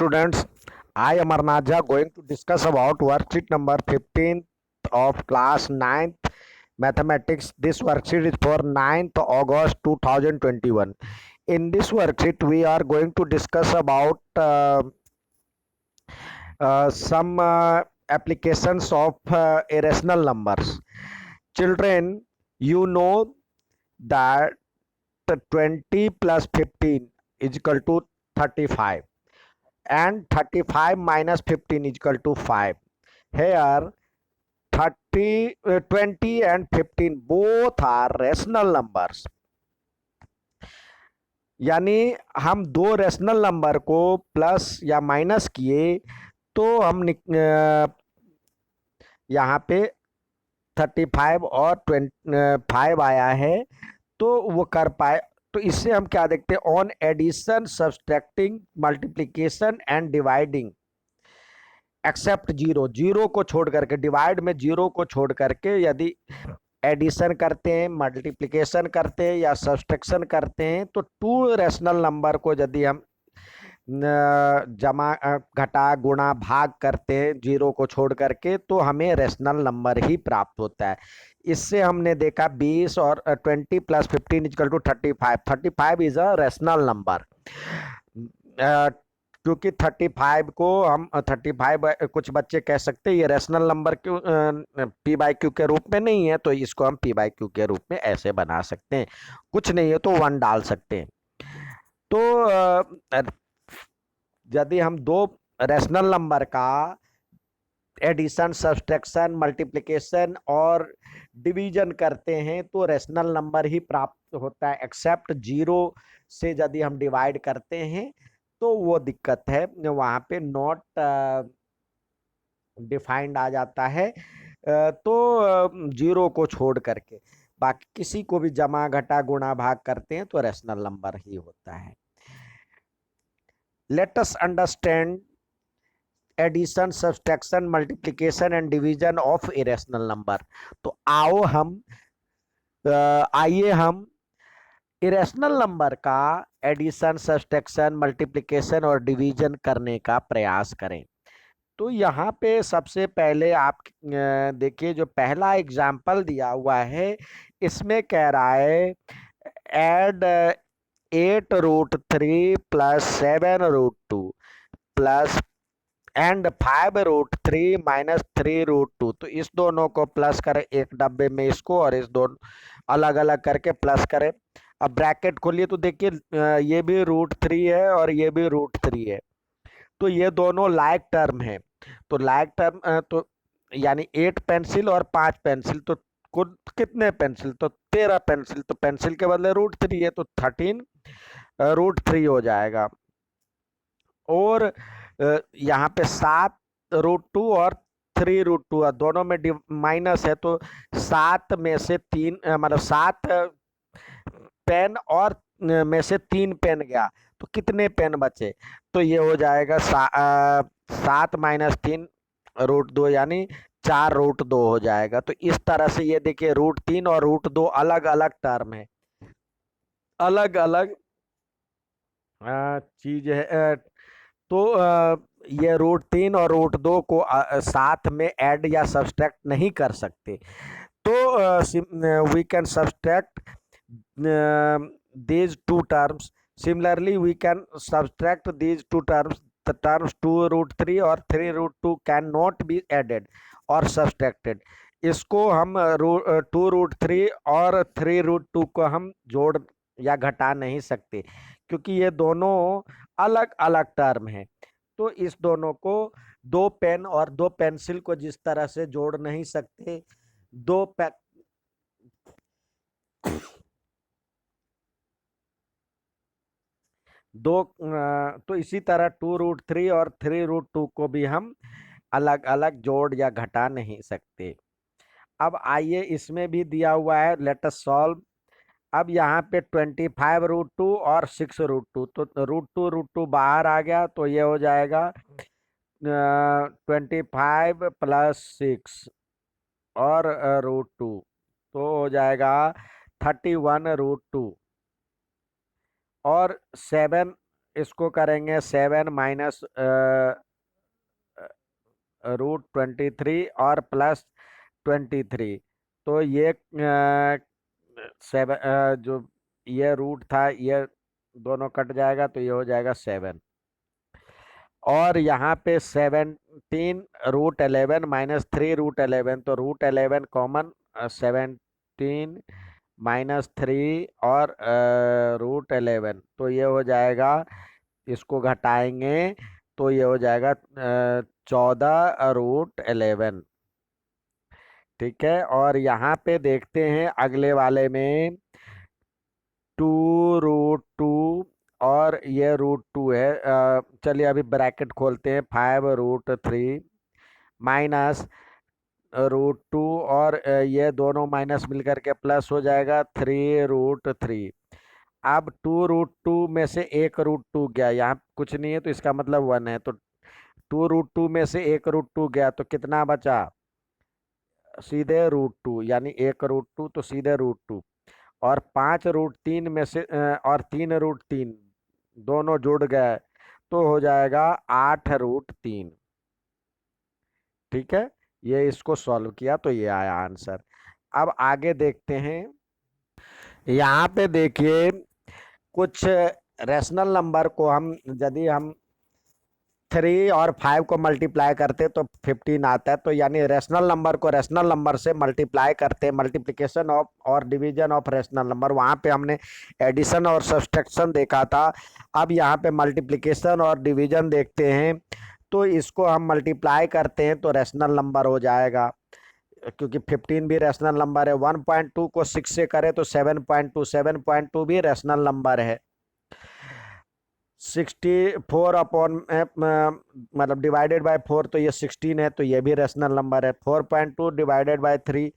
Students, I Amarnath going to discuss about worksheet number 15th of class 9th mathematics. This worksheet is for 9th August 2021. In this worksheet, we are going to discuss about some applications of irrational numbers. Children, you know that 20 plus 15 is equal to 35. And 35 minus 15 is equal to 5. Here 20 and 15 both are rational numbers. यानी हम दो rational number को plus या minus किए तो हम यहाँ पे 35 और 25 आया है तो वो कर पाए। तो इससे हम क्या देखते हैं, on addition subtracting multiplication and dividing except zero, zero को छोड़ करके, डिवाइड में जीरो को छोड़ करके यदि एडिशन करते हैं, मल्टीप्लिकेशन करते हैं या सब्सट्रैक्शन करते हैं तो टू रेशनल नंबर को यदि हम जमा घटा गुणा भाग करते हैं जीरो को छोड़ करके तो हमें रेशनल नंबर ही प्राप्त होता है। इससे हमने देखा 20 और 20 plus 15 equal to 35। 35 is a rational number. क्योंकि 35 को हम 35 कुछ बच्चे कह सकते हैं ये रेशनल नंबर क्यों पी बाई क्यू के रूप में नहीं है, तो इसको हम पी बाई क्यू के रूप में ऐसे बना सकते हैं। कुछ नहीं है तो 1 डाल सकते हैं। तो यदि हम दो रेशनल नंबर का एडिशन सब्सट्रैक्शन मल्टीप्लिकेशन और डिवीजन करते हैं तो रेशनल नंबर ही प्राप्त होता है, एक्सेप्ट जीरो से यदि हम डिवाइड करते हैं तो वो दिक्कत है, वहां पे नॉट डिफाइंड आ जाता है। तो जीरो को छोड़ करके बाकी किसी को भी जमा घटा गुणा भाग करते हैं तो रेशनल नंबर ही होता है। Let us understand addition subtraction multiplication and division of irrational number. तो आओ हम आइए हम इरेशनल नंबर का एडिशन सब्सट्रैक्शन मल्टीप्लिकेशन और डिवीजन करने का प्रयास करें। तो यहाँ पे सबसे पहले आप देखिए जो पहला एग्जाम्पल दिया हुआ है इसमें कह रहा है add 8√3 plus 7√2 plus and 5√3 minus 3√2। तो इस दोनों को प्लस करें एक डब्बे में इसको और इस दोनों अलग अलग करके प्लस करें। अब ब्रैकेट खोलिए तो देखिए ये भी √3 है और ये भी √3 है, तो ये दोनों लाइक टर्म है। तो लाइक टर्म तो यानी 8 पेंसिल और 5 पेंसिल, तो कुल कितने पेंसिल, तो 13 पेंसिल। तो पेंसिल के बदले √3 है तो 13√3 हो जाएगा। और यहाँ पे 7√2 और 3√2 दोनों में माइनस है तो 7 में से 3 मतलब 7 पेन और में से 3 पेन गया तो कितने पेन बचे, तो ये हो जाएगा 7 माइनस 3√2 यानी 4√2 हो जाएगा। तो इस तरह से ये देखिए √3 और √2 अलग अलग टर्म है, अलग अलग चीज है। तो ये √3 और √2 को साथ में ऐड या सब्सट्रैक्ट नहीं कर सकते। तो we can subtract these two terms. Similarly, we can subtract these two terms. The terms 2√3 or 3√2 cannot be added or subtracted. इसको हम 2√3 और 3√2 को हम जोड़ या घटा नहीं सकते क्योंकि ये दोनों अलग अलग टर्म है। तो इस दोनों को दो पेन और दो पेंसिल को जिस तरह से जोड़ नहीं सकते, दो तो इसी तरह 2√3 और 3√2 को भी हम अलग अलग जोड़ या घटा नहीं सकते। अब आइए इसमें भी दिया हुआ है, लेट अस सॉल्व। अब यहाँ पे 25√2 और 6√2, तो √2 बाहर आ गया तो ये हो जाएगा 25 प्लस 6 और √2 तो हो जाएगा 31√2 और 7 इसको करेंगे 7 माइनस √23 और प्लस 23। तो ये सेवन, जो ये रूट था ये दोनों कट जाएगा तो ये हो जाएगा 7। और यहाँ पे 17 √11 - 3 √11, तो √11 कॉमन, 17 - 3 और √11, तो ये हो जाएगा, इसको घटाएंगे तो ये हो जाएगा 14 √11। ठीक है, और यहाँ पे देखते हैं अगले वाले में 2 √2 और ये √2 है। चलिए अभी ब्रैकेट खोलते हैं, 5 √3 माइनस √2 और ये दोनों माइनस मिलकर के प्लस हो जाएगा 3 √3। अब 2 √2 में से एक √2 गया, यहाँ कुछ नहीं है तो इसका मतलब 1 है, तो 2 √2 में से एक √2 गया तो कितना बचा, सीधे √2, यानी एक √2 तो सीधे √2। और 5 √3 में से और 3 √3 दोनों जुड़ गए तो हो जाएगा 8 √3। ठीक है, ये इसको सॉल्व किया तो ये आया आंसर। अब आगे देखते हैं, यहाँ पे देखिए कुछ रेशनल नंबर को हम, यदि हम 3 और 5 को मल्टीप्लाई करते तो 15 आता है, तो यानी रेशनल नंबर को रेशनल नंबर से मल्टीप्लाई करते, मल्टीप्लिकेशन ऑफ और डिवीजन ऑफ रेशनल नंबर, वहाँ पे हमने एडिशन और सब्सट्रैक्शन देखा था। अब यहाँ पे मल्टीप्लिकेशन और डिवीजन देखते हैं, तो इसको हम मल्टीप्लाई करते हैं तो रेशनल नंबर हो जाएगा, क्योंकि 15 भी रेशनल नंबर है। 1.2 को 6 से करें तो 7.2, 7.2 भी रेशनल नंबर है। 64 अपॉन मतलब डिवाइडेड बाय 4 तो ये 16 है, तो ये भी रेशनल नंबर है। 4.2 डिवाइडेड बाय 3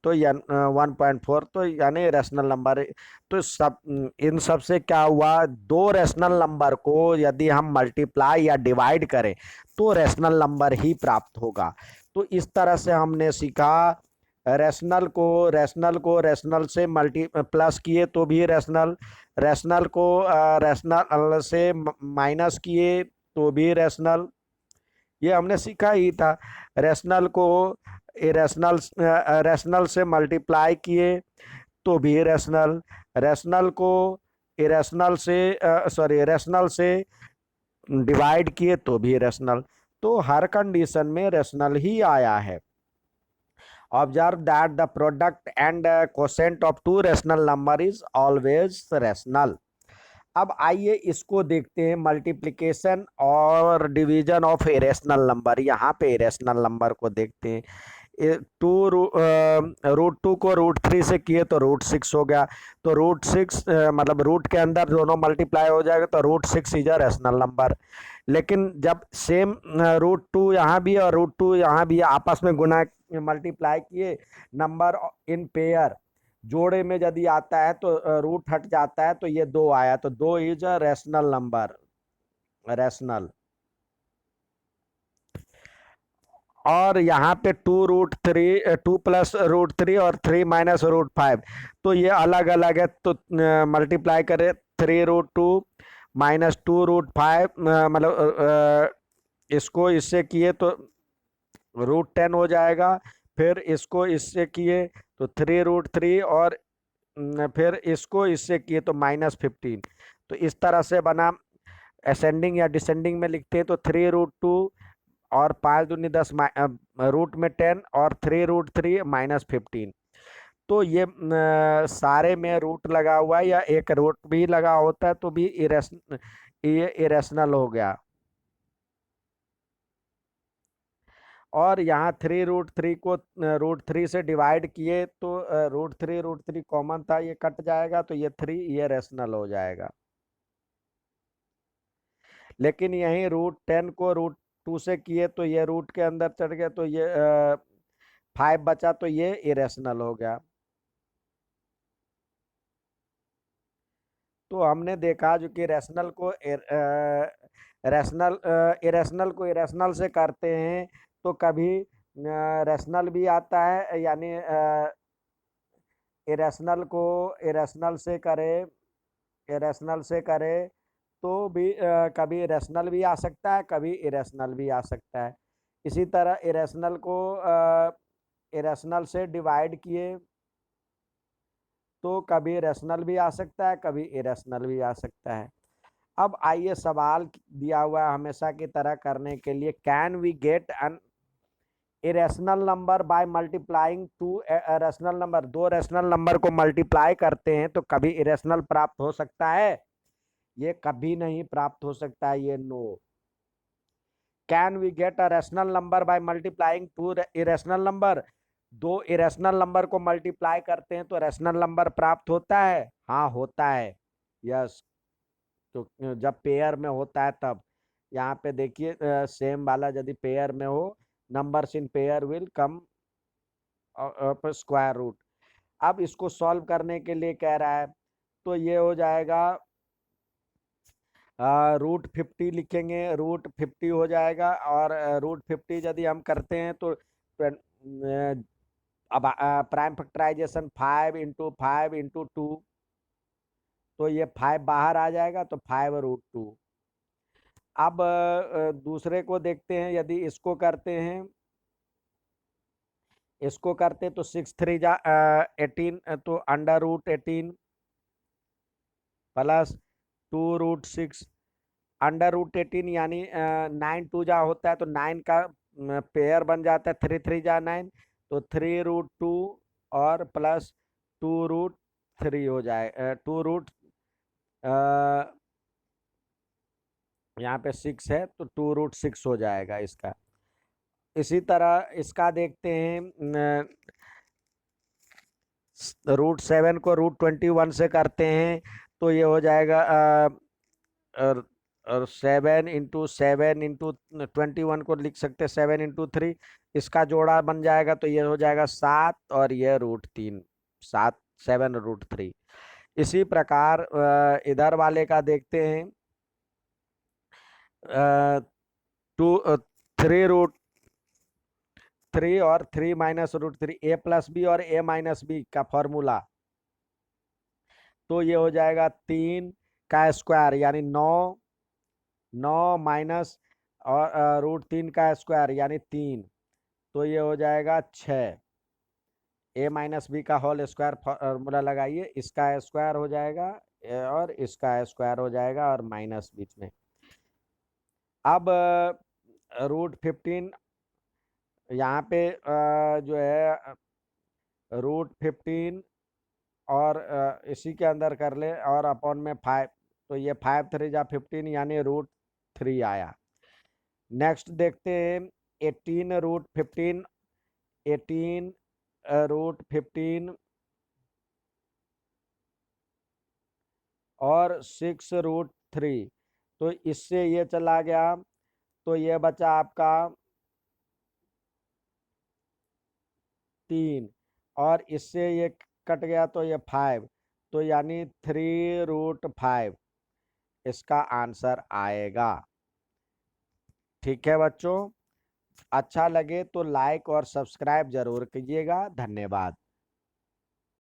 तो 1.4, तो यानी रेशनल नंबर है। तो सब इन सब से क्या हुआ, दो रेशनल नंबर को यदि हम मल्टीप्लाई या डिवाइड करें तो रेशनल नंबर ही प्राप्त होगा। तो इस तरह से हमने सीखा, रैशनल से मल्टी प्लस किए तो भी रैशनल, रैशनल को रैशनल से माइनस किए तो भी रैशनल, ये हमने सीखा ही था। रैशनल को इरेशनल, रैशनल से मल्टीप्लाई किए तो भी रैशनल, रैशनल को इरेशनल से सॉरी रैशनल से डिवाइड किए तो भी रैशनल। तो हर कंडीशन में रैशनल ही आया है। Observe that the product and quotient of two rational number is always rational। अब आइए इसको देखते हैं, मल्टीप्लिकेशन और डिवीजन ऑफ इरेशनल नंबर। यहाँ पे इरेशनल नंबर को देखते हैं, 2 √2 को √3 से किए तो √6 हो गया, तो √6 मतलब रूट के अंदर दोनों मल्टीप्लाई हो जाएगा तो √6 इज अ रेशनल नंबर। लेकिन जब सेम √2 यहाँ भी और √2 यहाँ भी आपस में गुना मल्टीप्लाई किए, नंबर इन पेयर जोड़े में यदि आता है तो रूट हट जाता है, तो ये 2 आया, तो 2 is a rational number, rational. और यहाँ पे 2 प्लस √3 और 3 माइनस √5, तो ये अलग अलग है, तो मल्टीप्लाई करें 3 √2 माइनस 2 √5, मतलब इसको इससे किए तो √10 हो जाएगा, फिर इसको इससे किए तो 3 √3 और फिर इसको इससे किए तो -15। तो इस तरह से बना। असेंडिंग या डिसेंडिंग में लिखते हैं तो 3 √2 और 5 दूनी 10, रूट में 10 और 3 √3 -15। तो ये सारे में रूट लगा हुआ है या एक रूट भी लगा होता है तो भी ये इरेशनल हो गया। और यहाँ 3 √3 को √3 से डिवाइड किए तो √3 कॉमन था, ये कट जाएगा तो ये 3 ये रेशनल हो जाएगा। लेकिन यहीं √10 को √2 से किए तो ये रूट के अंदर चढ़ गया तो ये 5 बचा तो ये इरेशनल हो गया। तो हमने देखा जो कि इरेशनल को इरेशनल से करते हैं तो कभी रैशनल भी आता है, यानी इरेशनल को इरेशनल से करे, इरेशनल से करे तो भी कभी रेशनल भी आ सकता है, कभी इरेशनल भी आ सकता है। इसी तरह इरेशनल को इरेशनल से डिवाइड किए तो कभी रेशनल भी आ सकता है, कभी इरेशनल भी आ सकता है। अब आइए सवाल दिया हुआ है हमेशा की तरह करने के लिए, can we get an irrational number by multiplying two rational number. दो रेशनल नंबर को मल्टीप्लाई करते हैं तो कभी इरेशनल प्राप्त हो सकता है? ये कभी नहीं प्राप्त हो सकता है, ये no. Can we get a rational number by multiplying two irrational number. दो इरेशनल नंबर को मल्टीप्लाई करते हैं तो रेशनल नंबर प्राप्त होता है? हाँ होता है, यस। तो जब पेयर में होता है तब। यहाँ पे देखिए सेम वाला यदि पेयर में हो, numbers in pair will come square root. अब इसको सॉल्व करने के लिए कह रहा है, तो ये हो जाएगा √50 लिखेंगे, √50 हो जाएगा। और √50 यदि हम करते हैं तो अब प्राइम फैक्टराइजेशन 5 × 5 × 2, तो ये 5 बाहर आ जाएगा तो 5√2। अब दूसरे को देखते हैं, यदि इसको करते हैं, इसको करते तो 6×3 = 18, तो √18 प्लस 2√6 √18 यानी 9×2 होता है तो 9 का पेयर बन जाता है, 3×3 = 9, तो 3√2 और प्लस 2√3 हो जाए 2 रूट यहाँ पे 6 है तो 2√6 हो जाएगा इसका। इसी तरह इसका देखते हैं, √7 को √21 से करते हैं तो ये हो जाएगा और 7 × 7 × 21 को लिख सकते हैं 7 × 3, इसका जोड़ा बन जाएगा तो ये हो जाएगा 7 और ये √3, 7 7√3। इसी प्रकार इधर वाले का देखते हैं, 3√3 और 3 - √3, a+b और a-b का फॉर्मूला, तो ये हो जाएगा 3 का स्क्वायर यानी 9, 9 माइनस और √3 का स्क्वायर यानी 3, तो ये हो जाएगा 6। a-b का होल स्क्वायर फॉर्मूला लगाइए, इसका स्क्वायर हो जाएगा और इसका स्क्वायर हो जाएगा और माइनस बीच में। अब √15 यहाँ पे जो है √15 और इसी के अंदर कर ले और अपॉन में 5, तो ये 5×3 = 15 यानी √3 आया। नेक्स्ट देखते हैं 18 √15 और 6√3, तो इससे ये चला गया तो ये बचा आपका 3 और इससे ये कट गया तो ये 5, तो यानी 3√5 इसका आंसर आएगा। ठीक है बच्चों, अच्छा लगे तो लाइक और सब्सक्राइब जरूर कीजिएगा। धन्यवाद।